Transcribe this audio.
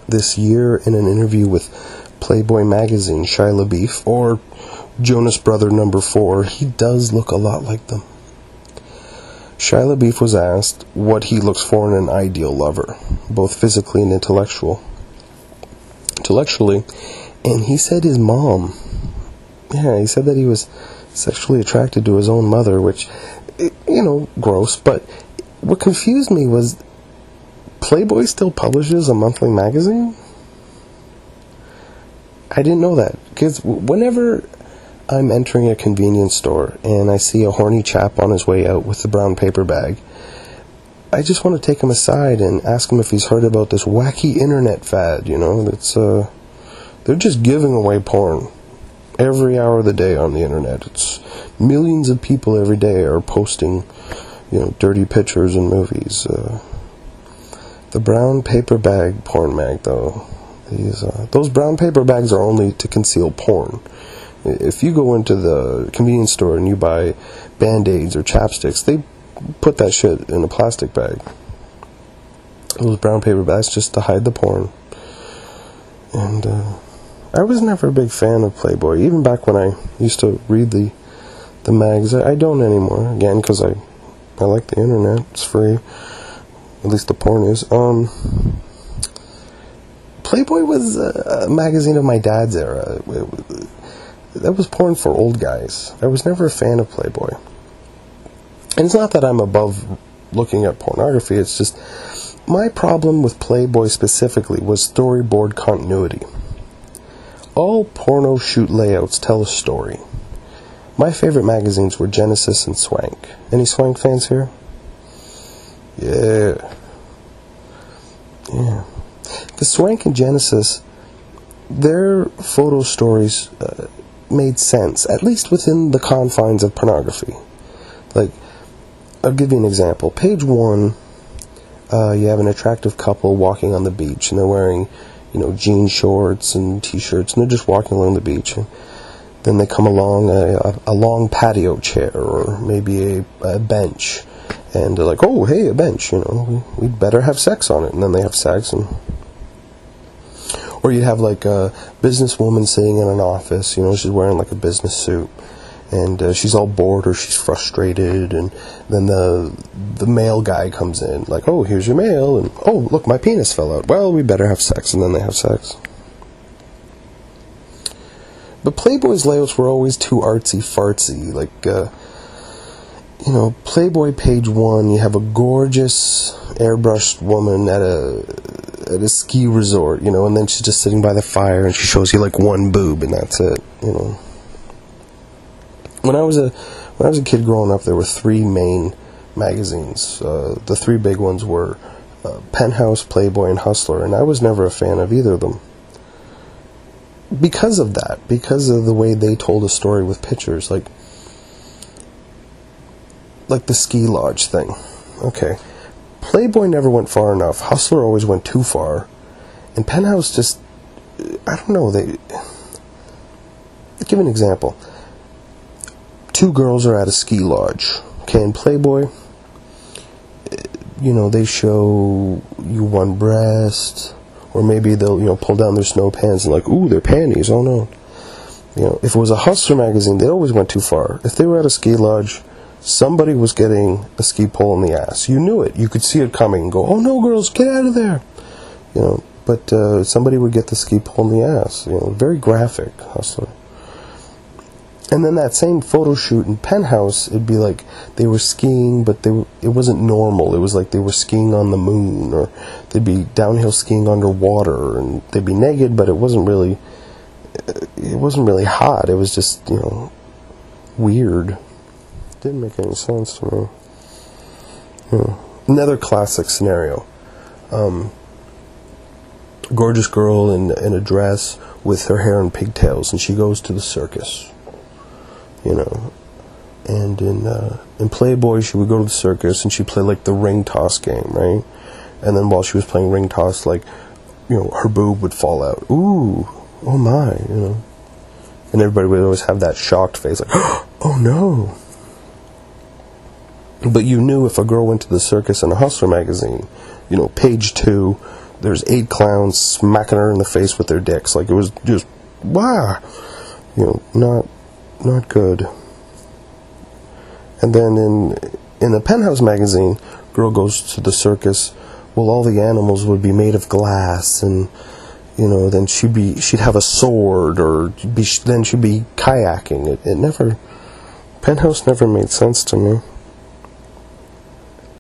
this year in an interview with Playboy magazine, Shia LaBeouf, or Jonas Brother number 4, he does look a lot like them. Shia LaBeouf was asked what he looks for in an ideal lover, both physically and intellectually, and he said his mom. Yeah, he said that he was sexually attracted to his own mother, which, gross, but what confused me was Playboy still publishes a monthly magazine? I didn't know that, because whenever I'm entering a convenience store and I see a horny chap on his way out with the brown paper bag, I just want to take him aside and ask him if he's heard about this wacky internet fad, that's, they're just giving away porn every hour of the day on the internet. It's millions of people every day are posting, dirty pictures and movies. The brown paper bag porn mag, though, those brown paper bags are only to conceal porn. If you go into the convenience store and you buy Band-Aids or chapsticks, they put that shit in a plastic bag. Those brown paper bags just to hide the porn. And I was never a big fan of Playboy, even back when I used to read the mags. I don't anymore, again, because I like the internet. It's free. At least the porn is. Playboy was a magazine of my dad's era. That was porn for old guys. I was never a fan of Playboy. And it's not that I'm above looking at pornography, it's just my problem with Playboy specifically was storyboard continuity. All porno shoot layouts tell a story. My favorite magazines were Genesis and Swank. Any Swank fans here? Yeah. The Swank and Genesis, their photo stories made sense, at least within the confines of pornography. Like, I'll give you an example. Page 1, you have an attractive couple walking on the beach, and they're wearing, jean shorts and t-shirts, and they're just walking along the beach. And then they come along a long patio chair, or maybe a bench, and they're like, oh, hey, a bench, we'd better have sex on it. And then they have sex, or you'd have like a businesswoman sitting in an office, she's wearing like a business suit, and she's all bored or she's frustrated, and then the mail guy comes in, like, oh, here's your mail, and oh, look, my penis fell out. Well, we better have sex, and then they have sex. But Playboy's layouts were always too artsy-fartsy, like, Playboy page 1, you have a gorgeous airbrushed woman at a ski resort, and then she's just sitting by the fire and she shows you like one boob and that's it, When I was a kid growing up, there were 3 main magazines. The 3 big ones were Penthouse, Playboy, and Hustler, and I was never a fan of either of them. Because of that, because of the way they told a story with pictures, like the ski lodge thing. Okay. Playboy never went far enough. Hustler always went too far. And Penthouse just, I don't know, I'll give an example. 2 girls are at a ski lodge. Okay, in Playboy, they show you one breast, or maybe they'll, pull down their snow pants and like, ooh, their panties, oh no. If it was a Hustler magazine, they always went too far. If they were at a ski lodge, somebody was getting a ski pole in the ass. You knew it. You could see it coming and go, oh no, girls, get out of there. But somebody would get the ski pole in the ass. Very graphic, Hustler. And then that same photo shoot in Penthouse, it'd be like they were skiing, but it wasn't normal. It was like they were skiing on the moon, or they'd be downhill skiing underwater, and they'd be naked, but it wasn't really hot. It was just, weird. Didn't make any sense to me. Another classic scenario. Gorgeous girl in a dress with her hair in pigtails, and she goes to the circus. And in Playboy, she would go to the circus and she'd play like the ring toss game, right? And then while she was playing ring toss, like, her boob would fall out. Ooh, oh my, And everybody would always have that shocked face, like, oh no. But you knew if a girl went to the circus in a Hustler magazine, page 2, there's 8 clowns smacking her in the face with their dicks. Like, it was just, wow, not good. And then in the Penthouse magazine, girl goes to the circus. Well, all the animals would be made of glass, and then she'd have a sword, or then she'd be kayaking. Penthouse never made sense to me.